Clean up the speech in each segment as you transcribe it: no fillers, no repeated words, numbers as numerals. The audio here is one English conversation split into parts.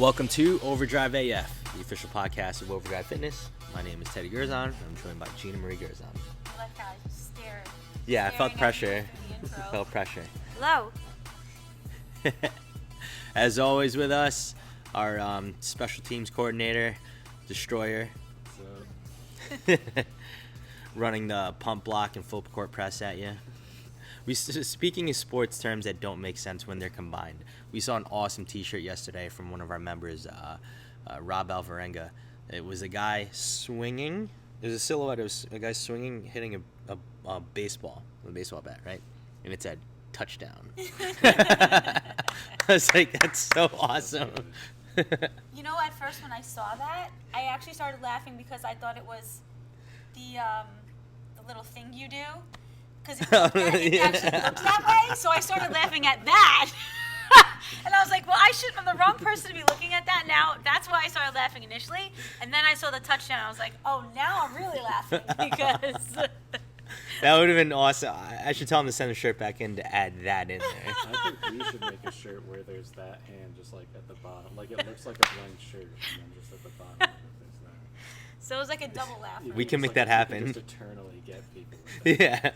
Welcome to Overdrive AF, the official podcast of Overdrive Fitness. My name is Teddy Gerzon. I'm joined by Gina Marie Gerzon. I like how I just stared. Yeah, I felt pressure. I Felt pressure. Hello. As always with us, our special teams coordinator, Destroyer. So, Running the pump block and full court press at you. Speaking of sports terms that don't make sense when they're combined, we saw an awesome T-shirt yesterday from one of our members, Rob Alvarenga. It was a guy swinging. It was a silhouette of a guy swinging, hitting a baseball with a baseball bat, right? And it said touchdown. I was like, that's so awesome. You know, at first when I saw that, I actually started laughing because I thought it was the little thing you do. Because it actually looked that way, so I started laughing at that. And I was like, well, I'm the wrong person to be looking at that now. That's why I started laughing initially. And then I saw the touchdown. I was like, oh, now I'm really laughing because... That would have been awesome. I should tell him to send the shirt back in to add that in there. I think we should make a shirt where there's that hand just like at the bottom. Like it looks like a blank shirt and then just at the bottom there's that. So it was like a double laugh. We can make that happen. Just eternally get people with that. Yeah.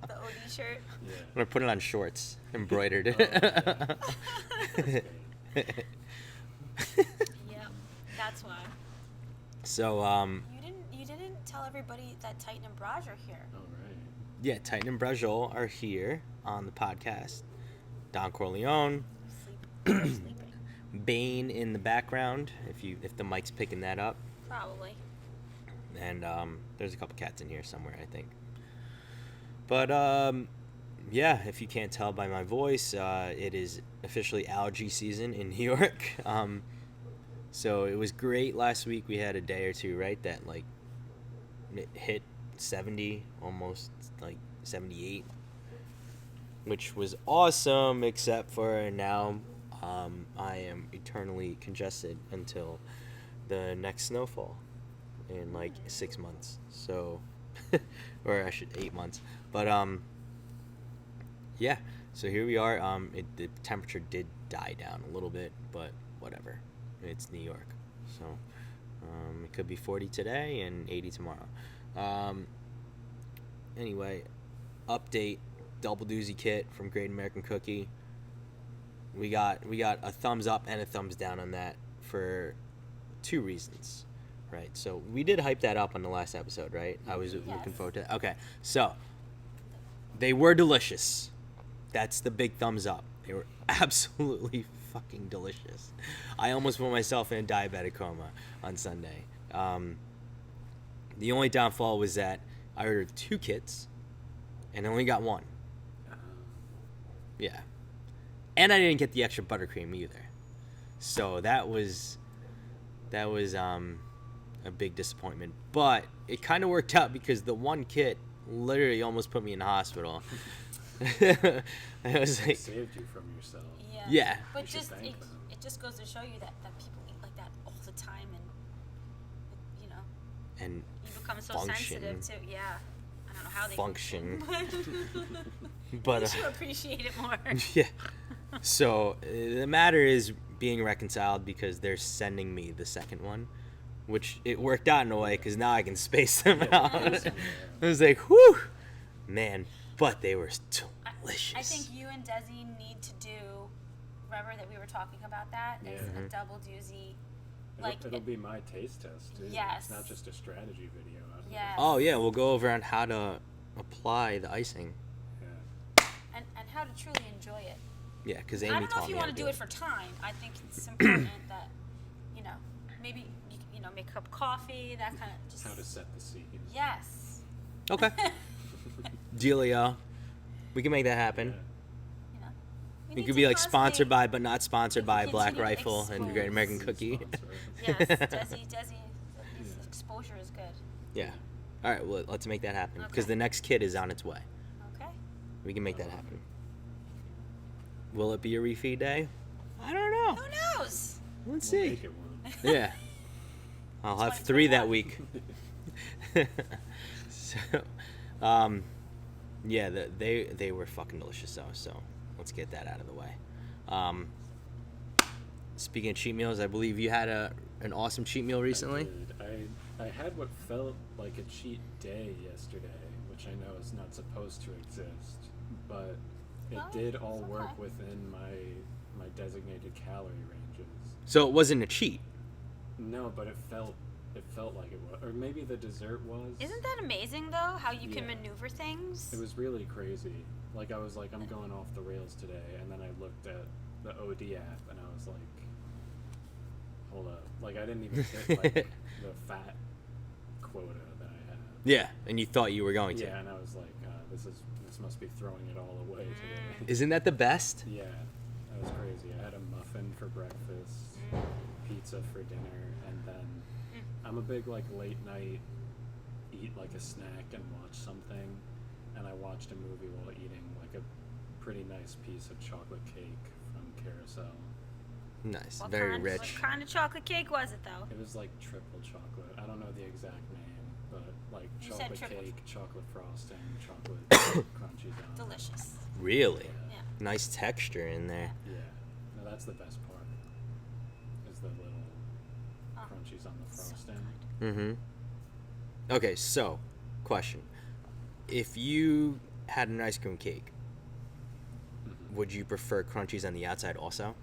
The OD shirt. Yeah. I'm going to put it on shorts, embroidered. Yep, that's why. So, You didn't tell everybody that Titan and Braj are here. All right. yeah, Titan and Brajol are here on the podcast. Don Corleone, Sleeping. Bane in the background, if the mic's picking that up. Probably. And there's a couple cats in here somewhere, I think. But yeah, if you can't tell by my voice, it is officially allergy season in New York. So it was great last week. We had a day or two, right, that like it hit 70, almost like 78, which was awesome, except for now I am eternally congested until the next snowfall in like 6 months. So, or I should 8 months. But yeah. So here we are. The temperature did die down a little bit, but whatever. It's New York, so it could be 40 today and 80 tomorrow. Anyway, update: double doozy kit from Great American Cookie. We got a thumbs up and a thumbs down on that for 2 reasons, right? So we did hype that up on the last episode, right? I was looking forward to that. Okay, so they were delicious. That's the big thumbs up. They were absolutely fucking delicious. I almost put myself in a diabetic coma on Sunday. The only downfall was that I ordered 2 kits and I only got 1. Yeah. And I didn't get the extra buttercream either. So that was a big disappointment. But it kind of worked out because the 1 kit literally almost put me in the hospital. I was like, It saved you from yourself. Yeah. But You should just thank them. it just goes to show you that people eat like that all the time, and you know, and you become so function. sensitive to I don't know how they Function. But But you appreciate it more. yeah. So the matter is being reconciled because they're sending me the second one, which it worked out in a way because now I can space them out. Yeah. I was like, whew, man. But they were delicious. I think you and Desi need to do. Remember that we were talking about that? Yeah. It's a double doozy. It'll be my taste test too. Yes. It's not just a strategy video. Yes. Oh yeah, we'll go over on how to apply the icing. Yeah. And how to truly enjoy it. Yeah, because Amy I don't know taught if you me how want to to do it for time. I think it's important that, maybe, make a cup of coffee, that kind of just... How to set the scene. Yes. Okay. Dealio. We can make that happen. Yeah. We It need could to be like constantly- sponsored by, but not sponsored we by can Black continue to Rifle and Great expose- American Cookie. Yes, Desi, his exposure is good. Yeah. All right, well, let's make that happen because Okay. the next kid is on its way. Okay. We can make that happen. Will it be a refeed day? I don't know. Who knows? Let's We'll see. make it one. Yeah. I'll have 3 that week. So, yeah, they were fucking delicious though. So let's get that out of the way. speaking of cheat meals, I believe you had an awesome cheat meal recently. I had what felt like a cheat day yesterday, which I know is not supposed to exist, but it did all work within my designated calorie ranges. So it wasn't a cheat. No, but it felt like it was, or maybe the dessert was. Isn't that amazing though? How you can Yeah. maneuver things. It was really crazy. Like I was like, I'm going off the rails today, and then I looked at the OD app, and I was like, hold up. Like I didn't even hit like the fat quota that I had. Yeah, and you thought you were going to. Yeah, and I was like, this must be throwing it all away today. Isn't that the best? Yeah, that was crazy. I had a muffin for breakfast, pizza for dinner, and then I'm a big like late night eat like a snack and watch something, and I watched a movie while eating like a pretty nice piece of chocolate cake from Carousel. Nice, What very rich. What kind of chocolate cake was it though? It was like triple chocolate. I don't know the exact name, but like You said chocolate triple. cake, chocolate frosting, chocolate crunchy down. Delicious. Really? Yeah. Nice texture in there. Yeah, no, that's the best part. Is the little Oh, crunchies on the so frosting. good. Mm-hmm. Okay, so, question. If you had an ice cream cake, Mhm. would you prefer crunchies on the outside also?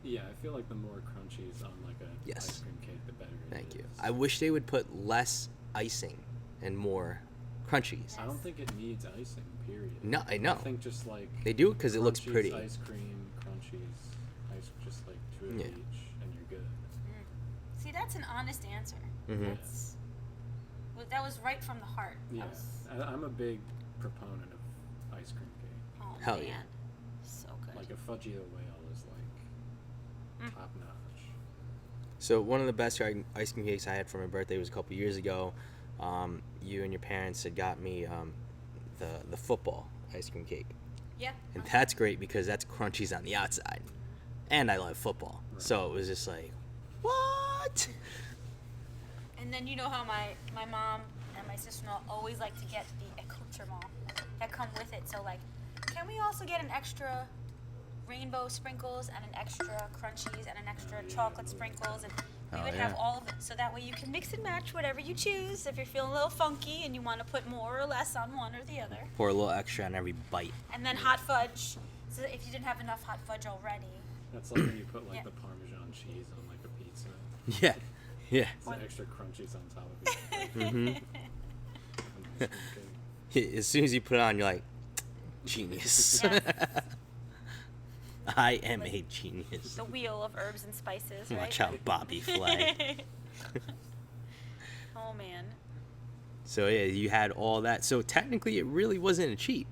Yeah, I feel like the more crunchies on like a Yes. ice cream cake, the better it Thank you. is. I wish they would put less icing and more crunchies. I don't think it needs icing. Period. No, I know. I think just like They do it because it looks crunchies, pretty. Ice cream, crunchies, just like two of Yeah. each, and you're good. See, that's an honest answer. Mhm. That's that was right from the heart. That Yeah, was- I'm a big proponent of ice cream cake. oh Hell man, yeah. so good. Like a fudgy the whale is like top notch. So one of the best ice cream cakes I had for my birthday was a couple years ago. You and your parents had got me the football ice cream cake, yeah. and that's great because that's crunchies on the outside, and I love football, Right. so it was just like, what? And then you know how my mom and my sister-in-law always like to get the accoutrements that come with it. So like, can we also get an extra rainbow sprinkles and an extra crunchies and an extra chocolate sprinkles, and we Oh, would yeah. have all of it. So that way you can mix and match whatever you choose. If you're feeling a little funky and you want to put more or less on one or the other. Pour a little extra on every bite. And then hot fudge. So if you didn't have enough hot fudge already. That's like when you put like Yeah. the Parmesan cheese on like a pizza. Yeah, yeah. It's the extra crunchies on top of it. Mm-hmm. On ice cream cake. As soon as you put it on, you're like, genius. Yes. I am a genius. The wheel of herbs and spices, right? Watch out, Bobby Flay. Oh man. So yeah, you had all that. So technically, it really wasn't a cheat.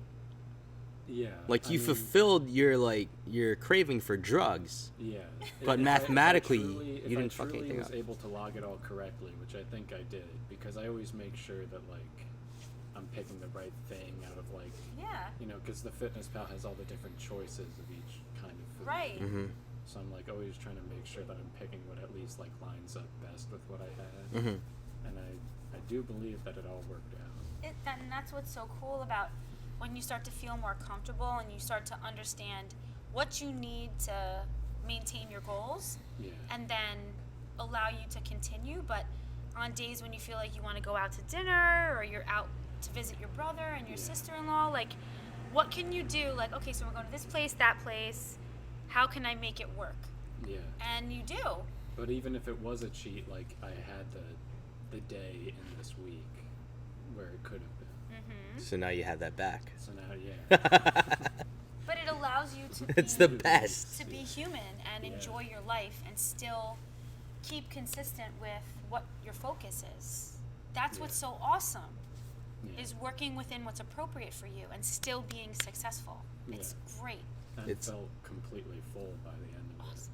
Yeah. Like I you mean, fulfilled your craving for drugs. Yeah. But If mathematically, if you I didn't fuck truly anything was up. able to log it all correctly, which I think I did, because I always make sure that like I'm picking the right thing out of like, Yeah. you know, because the Fitness Pal has all the different choices of each kind of food. Right. Mm-hmm. So I'm like always trying to make sure that I'm picking what at least like lines up best with what I had, Mm-hmm. and I do believe that it all worked out. And that's what's so cool about when you start to feel more comfortable and you start to understand what you need to maintain your goals Yeah. and then allow you to continue. But on days when you feel like you want to go out to dinner or you're out to visit your brother and your Yeah. sister-in-law, like what can you do? Like, okay, so we're going to this place, that place. How can I make it work? Yeah. And you do. But even if it was a cheat, like I had the day in this week where it could have been. So now you have that back. So now, yeah. But it allows you to It's be, the best. to be human and Yeah. enjoy your life and still keep consistent with what your focus is. That's Yeah. what's so awesome, Yeah. is working within what's appropriate for you and still being successful. It's great. And It's- felt completely full by the end of Awesome.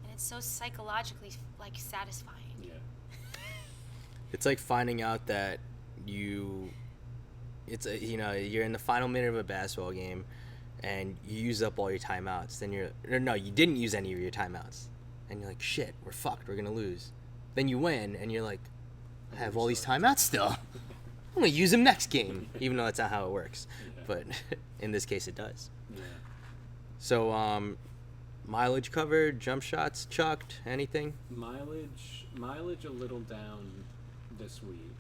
And it's so psychologically like satisfying. it. Yeah. It's like finding out that you're in the final minute of a basketball game, and you use up all your timeouts. Then you didn't use any of your timeouts, and you're like, shit, we're fucked. We're gonna lose. Then you win, and you're like, I have all these timeouts still. I'm gonna use them next game, even though that's not how it works. Yeah. But in this case, it does. Yeah. So, Mileage covered, jump shots chucked, anything? Mileage a little down this week,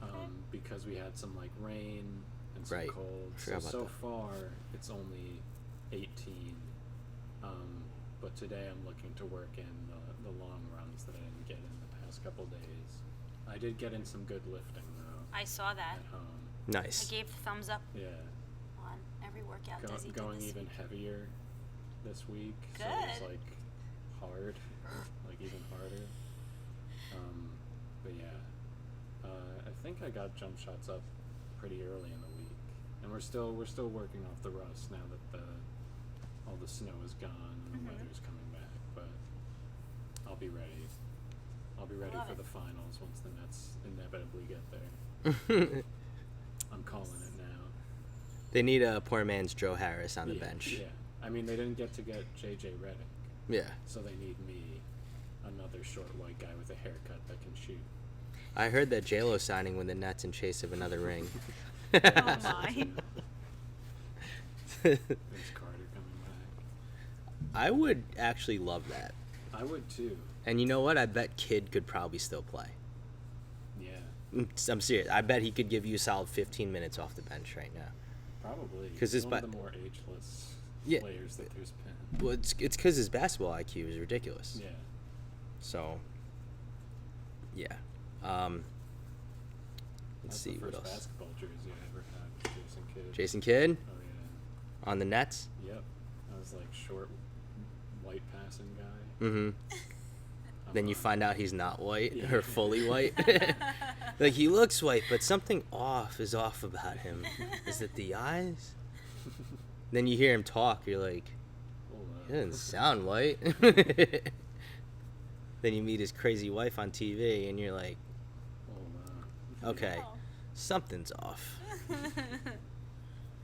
Okay. because we had some like rain and some Right. cold. Forgot about So that. far it's only 18. But today I'm looking to work in the long runs that I didn't get in the past couple days. I did get in some good lifting though I saw that. at home. I Nice. gave the thumbs up Yeah. on every workout Desi did Going this even week. heavier this week. So it was Good. like hard, like even harder. But yeah, I think I got jump shots up pretty early in the week, and we're still working off the rust now that all the snow is gone and the weather's coming back. But I'll be ready. I'll be ready Love for it. the finals once the Nets inevitably get there. I'm calling it now. They need a poor man's Joe Harris on the Yeah, bench. Yeah. I mean, they didn't get to get JJ Redick, Yeah. so they need me, another short white guy with a haircut that can shoot. I heard that J-Lo signing with the Nets in chase of another ring. Oh my. Vince Carter coming back. I would actually love that. I would too. And you know what? I bet Kid could probably still play. Yeah, I'm serious. I bet he could give you a solid 15 minutes off the bench right now. probably. 'Cause He's it's one of by- the more ageless Yeah. players that there's been. Well, it's because his basketball IQ is ridiculous. Yeah. So, yeah. Let's That's see the what first else. basketball jersey I ever had was Jason Kidd. Jason Kidd Oh yeah. on the Nets. Yep. I was like short, white passing guy. Mm-hmm. I'm Then you on. find out he's not white Yeah. or fully white. Like, he looks white, but something is off about him. Is it the eyes? Then you hear him talk, you're like, Hold up. he doesn't sound white. Then you meet his crazy wife on TV, and you're like, Hold up. okay, something's off.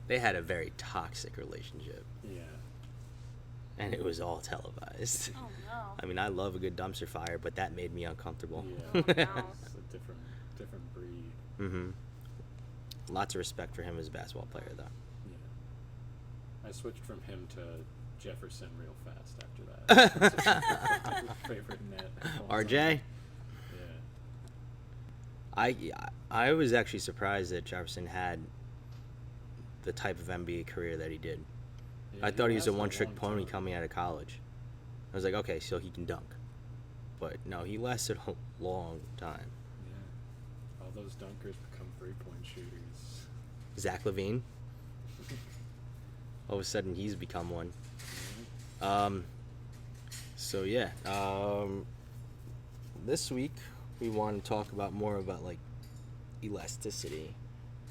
They had a very toxic relationship, Yeah. and it was all televised. Oh no. I mean, I love a good dumpster fire, but that made me uncomfortable. Yeah. Oh, no. It's a different breed. Mm-hmm. Lots of respect for him as a basketball player, though. Yeah. I switched from him to Jefferson real fast after that. That's my favorite net. of all RJ? time. Yeah. I was actually surprised that Jefferson had the type of NBA career that he did. Yeah, I thought he was a lasted one-trick long pony time. coming out of college. I was like, okay, so he can dunk. But no, he lasted a long time. Yeah. All those dunkers become three-point shooters. Zach LaVine, all of a sudden he's become one. Yeah. So yeah, this week we want to talk about more about like elasticity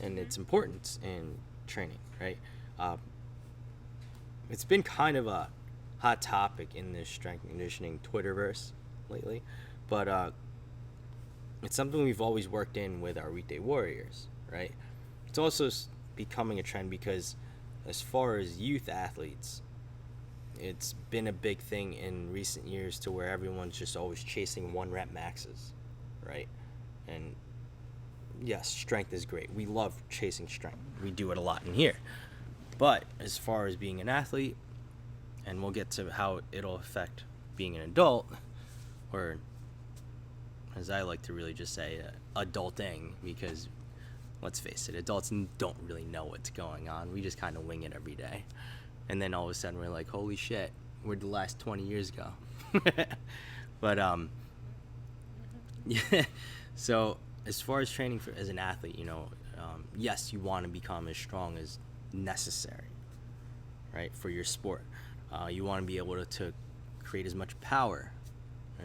and its importance in training, right? It's been kind of a hot topic in this strength and conditioning Twitterverse lately, but it's something we've always worked in with our weekday warriors, right? It's also becoming a trend because as far as youth athletes, it's been a big thing in recent years to where everyone's just always chasing 1 rep maxes, right? And yes, strength is great. We love chasing strength. We do it a lot in here. But as far as being an athlete, and we'll get to how it'll affect being an adult, or as I like to really just say, adulting, because let's face it, adults don't really know what's going on. We just kind of wing it every day. And then all of a sudden we're like, holy shit, where'd the last 20 years go? But, yeah. So as far as training as an athlete, yes, you want to become as strong as necessary, right, for your sport. You want to be able to create as much power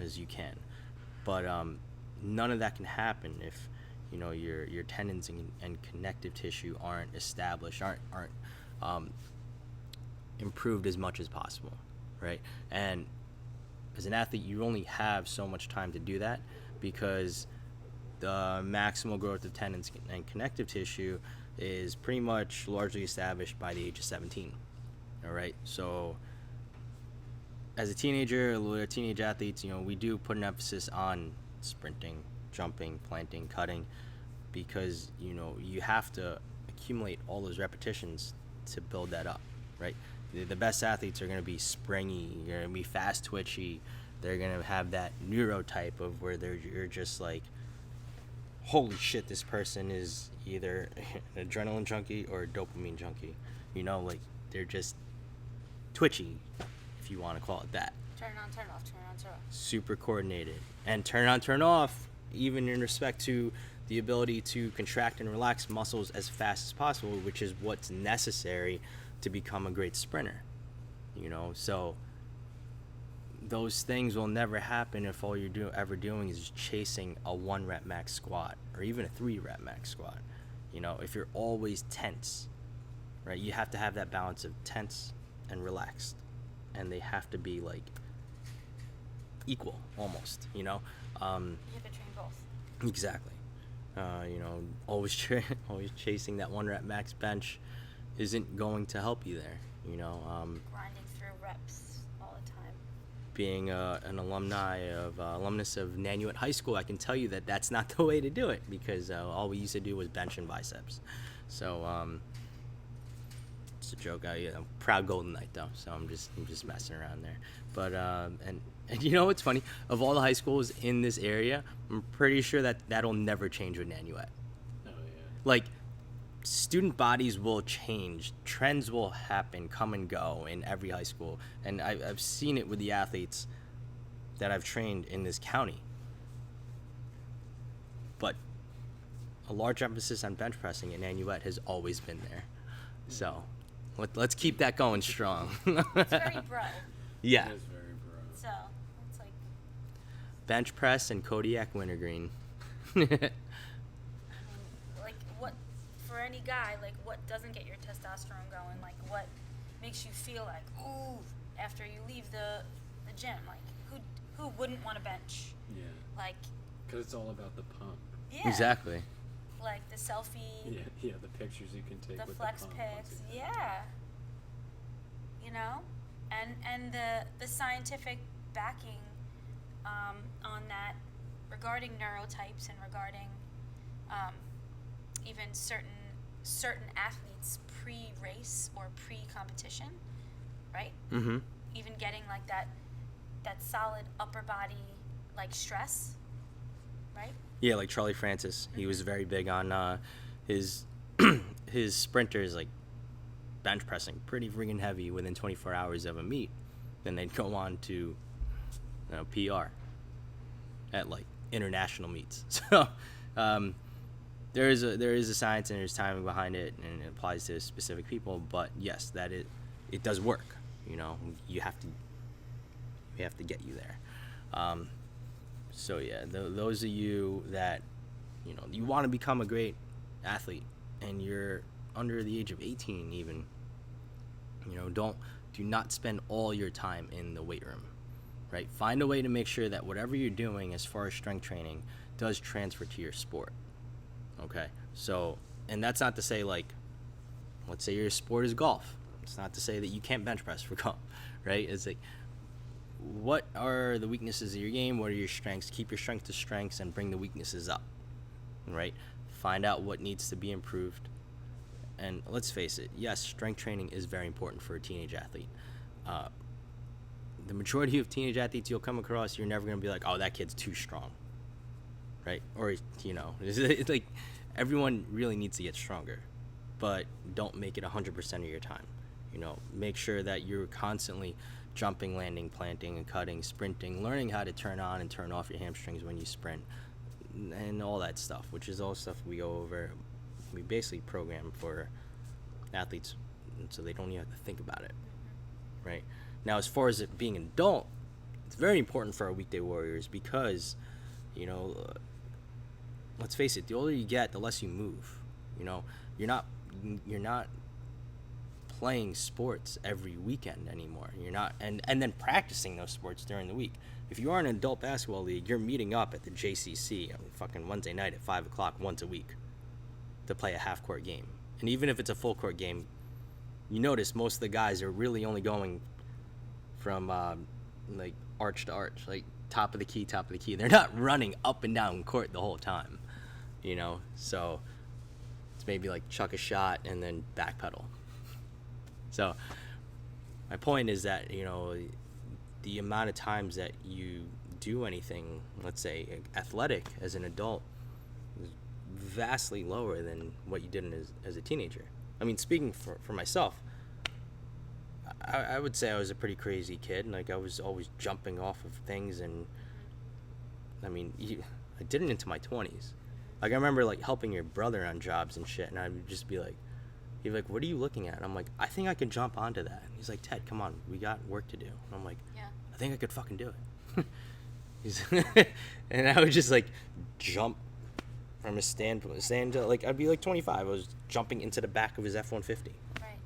as you can. But none of that can happen if, your tendons and connective tissue aren't established, aren't improved as much as possible, right? And as an athlete, you only have so much time to do that because the maximal growth of tendons and connective tissue is pretty much largely established by the age of 17. All right, so as a teenager, teenage athletes, we do put an emphasis on sprinting, jumping, planting, cutting, because you have to accumulate all those repetitions to build that up, right? The best athletes are going to be springy, you're going to be fast twitchy, they're going to have that neurotype of where you're just like, holy shit, this person is either an adrenaline junkie or a dopamine junkie. Like they're just twitchy, if you want to call it that. Turn on, turn off, turn on, turn off. Super coordinated. And turn on, turn off, even in respect to the ability to contract and relax muscles as fast as possible, which is what's necessary to become a great sprinter. So those things will never happen if all you're ever doing is chasing a 1 rep max squat or even a 3 rep max squat. If you're always tense, right, you have to have that balance of tense and relaxed, and they have to be like equal almost. You have to train both. Exactly. Always chasing that 1 rep max bench isn't going to help you there. Grinding through reps all the time. Being an alumnus of Nanuet High School, I can tell you that that's not the way to do it, because all we used to do was bench and biceps. So it's a joke. I'm proud Golden Knight though, so I'm just messing around there. But and you know what's funny? Of all the high schools in this area, I'm pretty sure that'll never change with Nanuet. Oh yeah. Like, student bodies will change, trends will happen, come and go in every high school, and I've seen it with the athletes that I've trained in this county. But a large emphasis on bench pressing in Nanuet has always been there. So let's keep that going strong. It's very bro. Yeah. It is very bro. So it's like Bench press and Kodiak wintergreen. like what for any guy, like what doesn't get your testosterone going? Like what makes you feel like ooh after you leave the gym? Like who wouldn't want to bench? Yeah. Like Because it's all about the pump. yeah. Exactly. Like the selfie, Yeah, the pictures you can take the with flex the pump. once pics, you- yeah. And the scientific backing on that regarding neurotypes and regarding even certain athletes pre-race or pre-competition, right? Mm-hmm. Even getting like that solid upper body like stress, right? Yeah, like Charlie Francis. He was very big on his his sprinters, like bench pressing pretty friggin' heavy within 24 hours of a meet. Then they'd go on to PR at like international meets. So there is a science and there's timing behind it, and it applies to specific people. But yes, it does work. You have to get you there. So yeah, those of you that you want to become a great athlete and you're under the age of 18 even, do not spend all your time in the weight room, right? Find a way to make sure that whatever you're doing as far as strength training does transfer to your sport. Okay, so, and that's not to say, like, let's say your sport is golf. It's not to say that you can't bench press for golf, right? It's like, what are the weaknesses of your game? What are your strengths? Keep your strengths to strengths and bring the weaknesses up, right? Find out what needs to be improved. And let's face it, yes, strength training is very important for a teenage athlete. The majority of teenage athletes you'll come across, you're never going to be like, oh, that kid's too strong, right? Or, it's like everyone really needs to get stronger, but don't make it 100% of your time. Make sure that you're constantly jumping, landing, planting, and cutting, sprinting, learning how to turn on and turn off your hamstrings when you sprint, and all that stuff, which is all stuff we go over. We basically program for athletes so they don't even have to think about it, right? Now, as far as it being an adult, it's very important for our weekday warriors because, let's face it, the older you get, the less you move. You're not playing sports every weekend anymore. You're not, and then practicing those sports during the week. If you are in an adult basketball league, you're meeting up at the JCC on fucking Wednesday night at 5:00 once a week to play a half-court game. And even if it's a full-court game, you notice most of the guys are really only going from like arch to arch, like top of the key. They're not running up and down court the whole time, So it's maybe like chuck a shot and then backpedal. So my point is that, you know, the amount of times that you do anything, let's say athletic as an adult, is vastly lower than what you did as a teenager. I mean, speaking for myself, I would say I was a pretty crazy kid. Like, I was always jumping off of things, and I mean, I did it into my 20s. Like, I remember, like, helping your brother on jobs and shit, and I would just be like, he'd be like, what are you looking at? And I'm like, I think I can jump onto that. And he's like, Ted, come on, we got work to do. And I'm like, Yeah. I think I could fucking do it. And I would just, like, jump from a stand to, like, I'd be like 25. I was jumping into the back of his F-150. Right.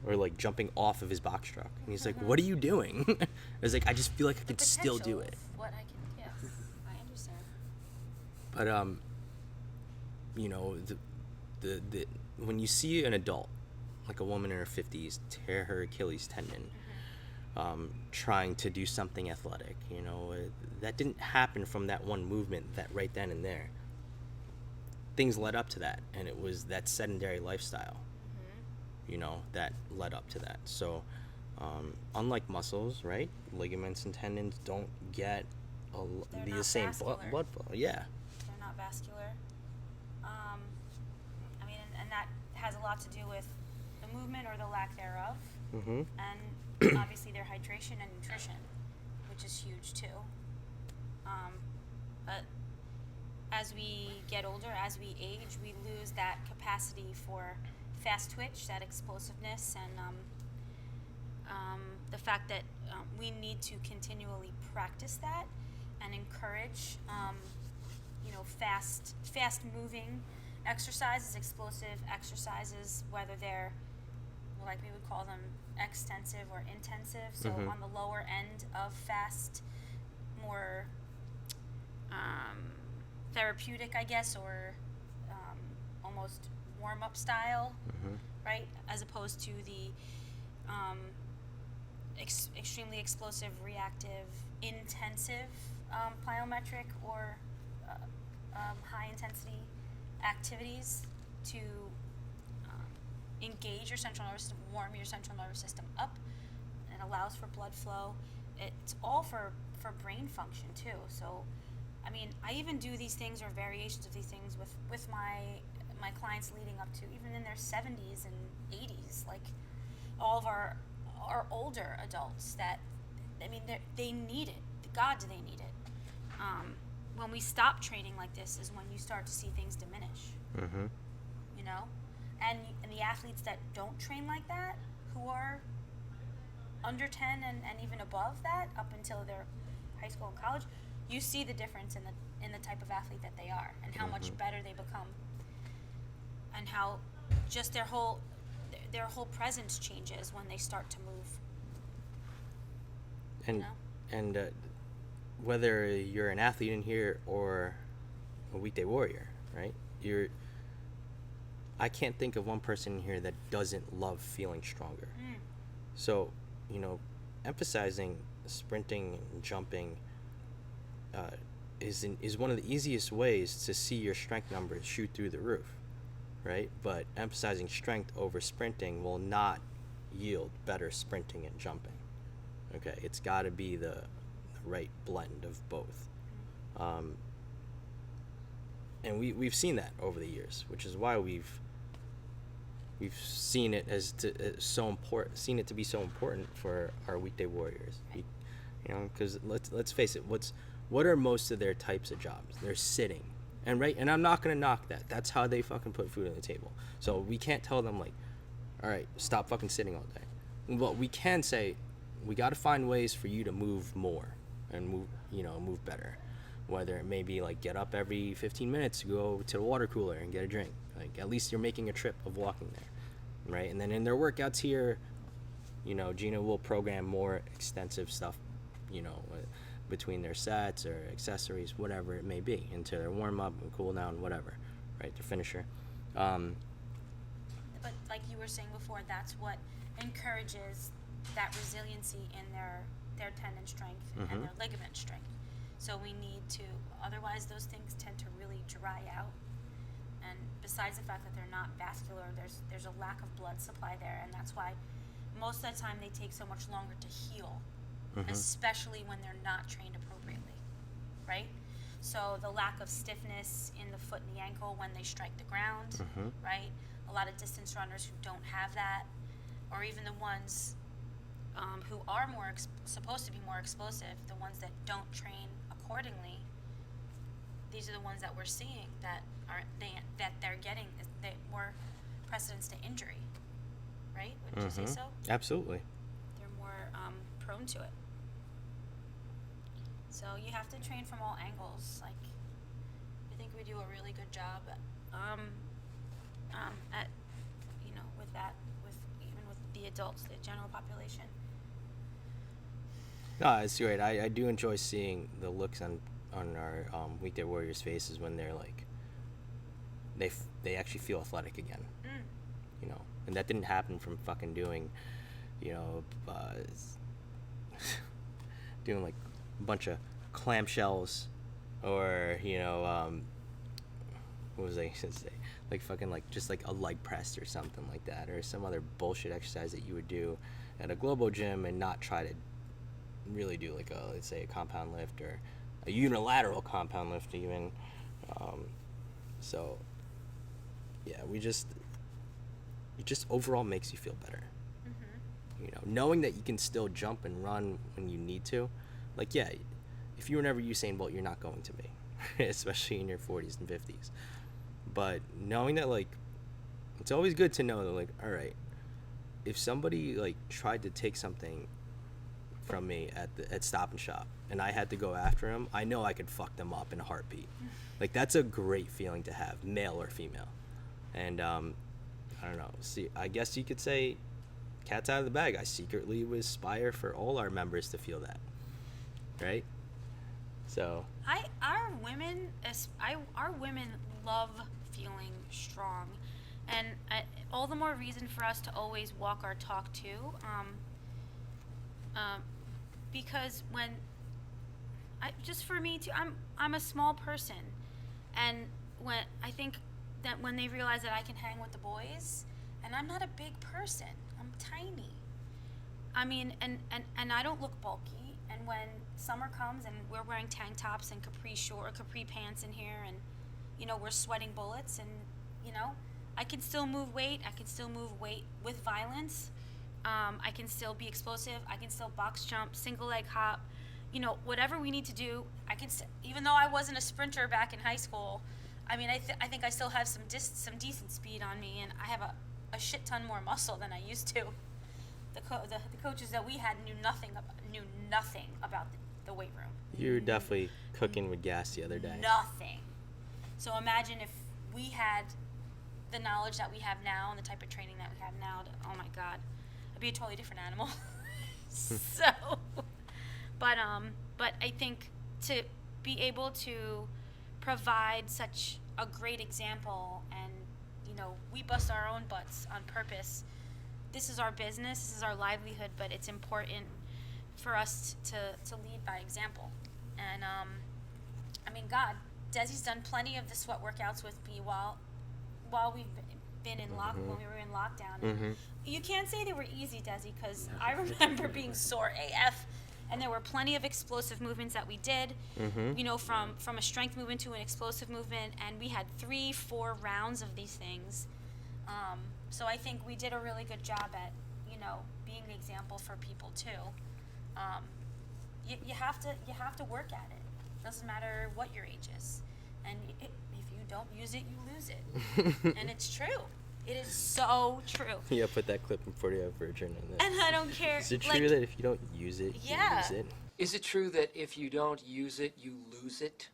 Or, like, jumping off of his box truck. And he's like, what are you doing? I was like, I just feel like I could still do it. What I can, yes, I understand. But, you know, the when you see an adult, like a woman in her 50s, tear her Achilles tendon, trying to do something athletic, you know, that didn't happen from that one movement, that right then and there. Things led up to that, and it was that sedentary lifestyle, you know, that led up to that. So, unlike muscles, right, ligaments and tendons don't get They're the not same vascular. blood flow. Yeah. They're not vascular. I mean, and that has a lot to do with the movement or the lack thereof, and obviously their hydration and nutrition, which is huge too. But as we get older, as we age, we lose that capacity for fast twitch, that explosiveness, and the fact that we need to continually practice that and encourage, you know, fast moving exercises, explosive exercises, whether they're, like we would call them, extensive or intensive. So on the lower end of fast, more therapeutic, I guess, or almost warm-up style, right? As opposed to the extremely explosive, reactive, intensive plyometric or high-intensity activities to engage your central nervous system, warm your central nervous system up. It allows for blood flow. It's all for brain function too. So, I mean, I even do these things or variations of these things with my clients leading up to even in their 70s and 80s. Like all of our older adults that, I mean, they need it. God, do they need it? When we stop training like this is when you start to see things diminish. You know, and the athletes that don't train like that, who are under 10 and even above that, up until their high school and college, you see the difference in the type of athlete that they are, and how much better they become, and how just their whole presence changes when they start to move. And You know? and whether you're an athlete in here or a weekday warrior, right? I can't think of one person in here that doesn't love feeling stronger. So, you know, emphasizing sprinting and jumping is one of the easiest ways to see your strength numbers shoot through the roof, right? But emphasizing strength over sprinting will not yield better sprinting and jumping. Okay, it's got to be the right blend of both. And we've seen that over the years, which is why we've seen it seen it to be so important for our weekday warriors. You know, because let's face it, what are most of their types of jobs? They're sitting, and I'm not gonna knock that. That's how they fucking put food on the table. So we can't tell them like, all right, stop fucking sitting all day. But we can say, we got to find ways for you to move more and move better. Whether it may be like get up every 15 minutes to go to the water cooler and get a drink. Like at least you're making a trip of walking there, right? And then in their workouts here, you know, Gina will program more extensive stuff, you know, between their sets or accessories, whatever it may be, into their warm up and cool down, whatever, right? Their finisher. But like you were saying before, that's what encourages that resiliency in their tendon strength and their ligament strength. So we need to, otherwise those things tend to really dry out. And besides the fact that they're not vascular, there's a lack of blood supply there, and that's why most of the time they take so much longer to heal, Mm-hmm. especially when they're not trained appropriately, right? So the lack of stiffness in the foot and the ankle when they strike the ground, Mm-hmm. right? A lot of distance runners who don't have that, or even the ones who are supposed to be more explosive, the ones that don't train accordingly. These are the ones that we're seeing that they're getting more precedence to injury, right? Wouldn't you say so? Absolutely. They're more prone to it. So you have to train from all angles. Like, I think we do a really good job at, with that, even with the adults, the general population. No, it's great. I do enjoy seeing the looks on our Weekday Warriors faces when they're like, they actually feel athletic again. And that didn't happen from fucking doing, doing like a bunch of clamshells, or what was I gonna say? Like fucking like just like a leg press or something like that, or some other bullshit exercise that you would do at a Globo gym and not try to really do like let's say a compound lift or a unilateral compound lift even. So yeah, it just overall makes you feel better. Knowing that you can still jump and run when you need to. Like, yeah, if you were never Usain Bolt, you're not going to be, especially in your 40s and 50s. But knowing that, like, it's always good to know that, like, all right, if somebody like tried to take something from me at Stop and Shop and I had to go after him, I know I could fuck them up in a heartbeat. Like, that's a great feeling to have, male or female. And I don't know. See, I guess you could say, cat's out of the bag. I secretly would aspire for all our members to feel that, right? So Our women love feeling strong, and all the more reason for us to always walk our talk too. Because just for me too, I'm a small person, and when I think that when they realize that I can hang with the boys, and I'm not a big person, I'm tiny. I mean, and I don't look bulky. And when summer comes and we're wearing tank tops and capri pants in here, and we're sweating bullets, and I can still move weight. I can still move weight with violence. I can still be explosive. I can still box jump, single leg hop. Whatever we need to do, I can. Even though I wasn't a sprinter back in high school, I mean, I think I still have some decent speed on me, and I have a shit ton more muscle than I used to. The coaches that we had knew nothing about the weight room. You were definitely cooking with gas the other day. Nothing. So imagine if we had the knowledge that we have now and the type of training that we have now. Oh my God, I'd be a totally different animal. So, but I think to be able to provide such a great example, and we bust our own butts on purpose. This is our business, this is our livelihood, but it's important for us to lead by example. And I mean, God, Desi's done plenty of the sweat workouts with me while we've been in when we were in lockdown. Mm-hmm. You can't say they were easy, Desi, because I remember being sore AF. And there were plenty of explosive movements that we did, from a strength movement to an explosive movement, and we had 3-4 rounds of these things. So I think we did a really good job at, being the example for people too. You have to work at it. Doesn't matter what your age is, and if you don't use it, you lose it, and it's true. It is so true. Yeah, put that clip in 40 Virgin. And I don't care. Is it true that if you don't use it, you lose it? Is it true that if you don't use it, you lose it?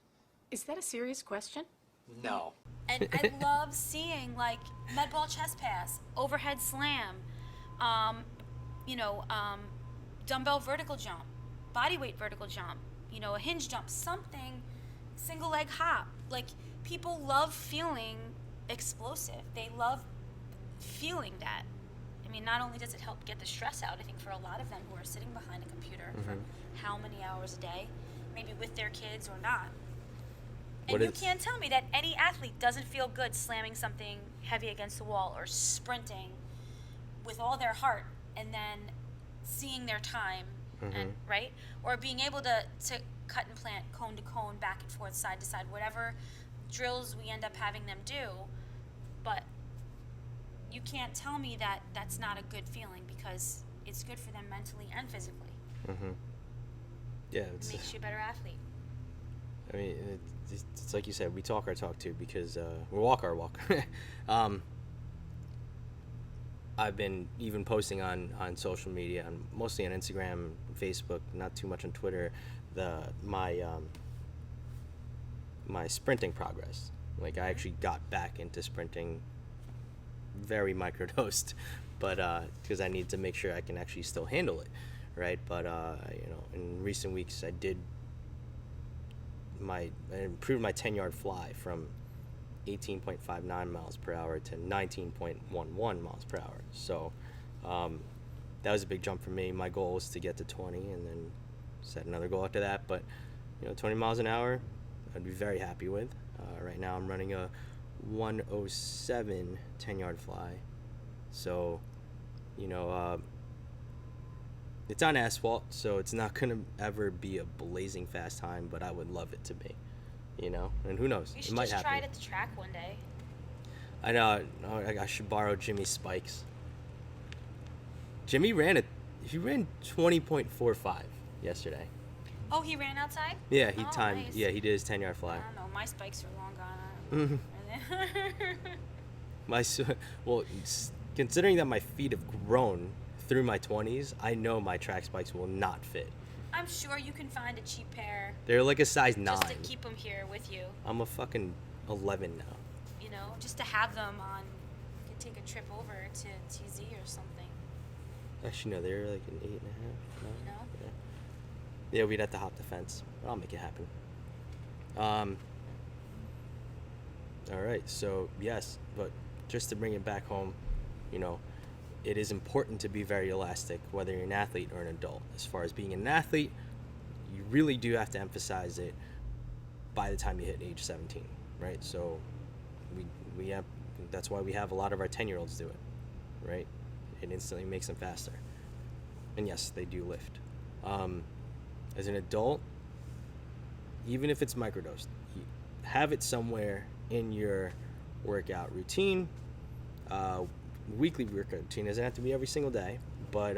Is that a serious question? No. And I love seeing, like, med ball chest pass, overhead slam, dumbbell vertical jump, body weight vertical jump, a hinge jump, something, single leg hop. Like, people love feeling explosive. They love feeling that. I mean, not only does it help get the stress out, I think for a lot of them who are sitting behind a computer for how many hours a day, maybe with their kids or not. And you can't tell me that any athlete doesn't feel good slamming something heavy against the wall or sprinting with all their heart and then seeing their time, Mm-hmm. and right, or being able to cut and plant cone to cone, back and forth, side to side, whatever drills we end up having them do. But you can't tell me that that's not a good feeling, because it's good for them mentally and physically. Mm-hmm. Yeah, It makes you a better athlete. I mean, it's like you said, we talk our talk too, because we walk our walk. I've been even posting on social media, mostly on Instagram, Facebook, not too much on Twitter, my sprinting progress. Like, I actually got back into sprinting, very microdosed, but because I need to make sure I can actually still handle it, right? But in recent weeks, I improved my 10-yard fly from 18.59 miles per hour to 19.11 miles per hour. So that was a big jump for me. My goal was to get to 20 and then set another goal after that. But 20 miles an hour, I'd be very happy with. Right now I'm running a 107 10-yard fly. So, it's on asphalt, so it's not going to ever be a blazing fast time, but I would love it to be. And who knows? You It should might just happen. try it at the track one day. I know. I should borrow Jimmy's spikes. Jimmy ran 20.45 yesterday. Oh, he ran outside? Yeah, he Oh, timed. nice. Yeah, he did his 10-yard I fly. don't know. My spikes are long gone. Well, considering that my feet have grown through my 20s, I know my track spikes will not fit. I'm sure you can find a cheap pair They're like a size 9. just to keep them here with you. I'm a fucking 11 now. Just to have them on. You could take a trip over to TZ or something. Actually, no, they're like an 8.5. No? Yeah, we'd have to hop the fence. I'll make it happen. All right, so yes, but just to bring it back home, it is important to be very elastic, whether you're an athlete or an adult. As far as being an athlete, you really do have to emphasize it by the time you hit age 17, right? So we have, that's why we have a lot of our 10-year-olds do it, right? It instantly makes them faster. And yes, they do lift. As an adult, even if it's microdosed, you have it somewhere in your workout routine. Weekly workout routine doesn't have to be every single day, but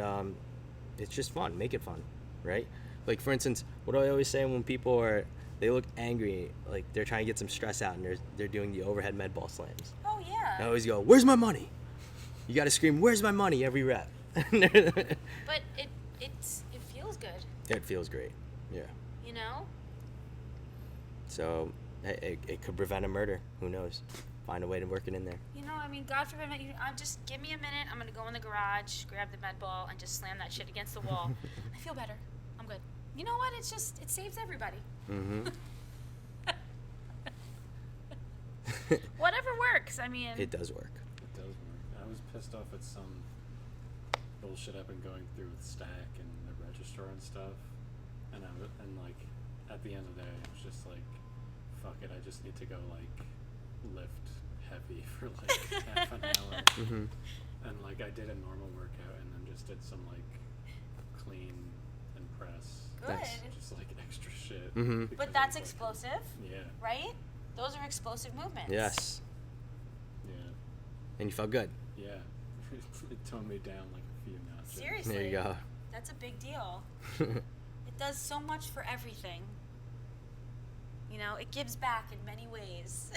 it's just fun. Make it fun, right? Like, for instance, what do I always say when people they look angry, like they're trying to get some stress out and they're doing the overhead med ball slams. Oh, yeah. I always go, "Where's my money?" You got to scream, "Where's my money?" every rep. But it feels good, It feels great, yeah. So it could prevent a murder. Who knows? Find a way to work it in there. God forbid, just give me a minute. I'm going to go in the garage, grab the med ball, and just slam that shit against the wall. I feel better. I'm good. You know what? It saves everybody. Mm-hmm. Whatever works. It does work. It does work. I was pissed off at some bullshit I've been going through with Stack and the registrar and stuff, and like at the end of the day, I was just like, fuck it, I just need to go like lift heavy for like half an hour, Mm-hmm. and like I did a normal workout and then just did some like clean and press, Good. Nice. just like extra shit. Mm-hmm. because But I that's was, like, explosive, Yeah, right? Those are explosive movements. Yes. yeah, And you felt good. yeah. It toned me down like a few notches. Seriously. There you go. That's a big deal. It does so much for everything. It gives back in many ways.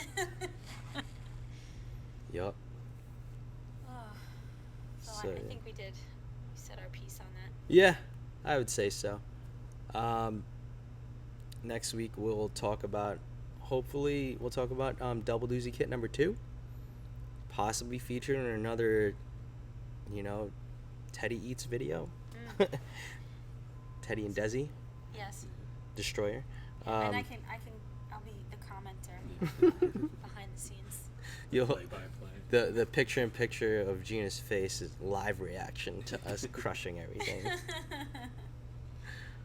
Yup. So So, I yeah. think we said our piece on that. Yeah, I would say so. Next week we'll talk about, hopefully we'll talk about Double Doozy Kit number 2. Possibly featured in another, Teddy Eats video. Teddy and Desi, Yes. Destroyer. And I'll be the commenter behind the scenes. You'll, Play by play. the picture-in-picture of Gina's face is live reaction to us crushing everything.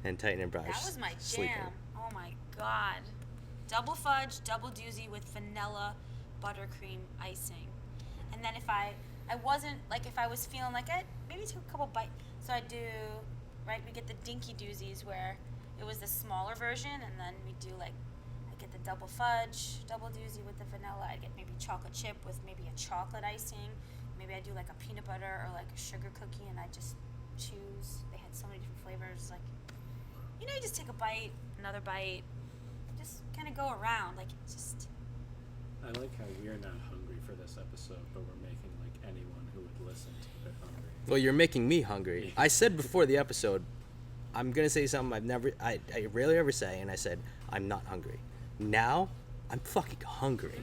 And Titan and Brush That was my sleeping. jam. Oh my god. Double fudge, double doozy with vanilla buttercream icing. And then if I I wasn't, like, if I was feeling like it, maybe take a couple bites. So I do, right, we get the dinky doozies where it was the smaller version, and then we do, like, I get the double fudge, double doozy with the vanilla. I get maybe chocolate chip with maybe a chocolate icing. Maybe I do, like, a peanut butter or, like, a sugar cookie, and I just choose. They had so many different flavors. Like, you know, you just take a bite, another bite, just kind of go around. Like, it's just... I like how we're not hungry for this episode, but we're making like anyone who would listen to it hungry. Well, you're making me hungry. I said before the episode, I'm gonna say something I rarely ever say, and I said I'm not hungry. Now, I'm fucking hungry.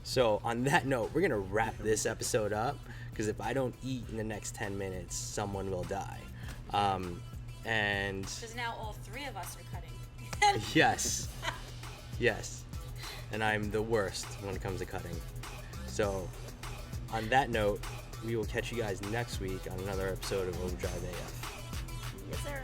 So on that note, we're gonna wrap this episode up, because if I don't eat in the next 10 minutes, someone will die. And Because now all three of us are cutting. yes, and I'm the worst when it comes to cutting. So on that note, we will catch you guys next week on another episode of Overdrive AF. Yes, sir.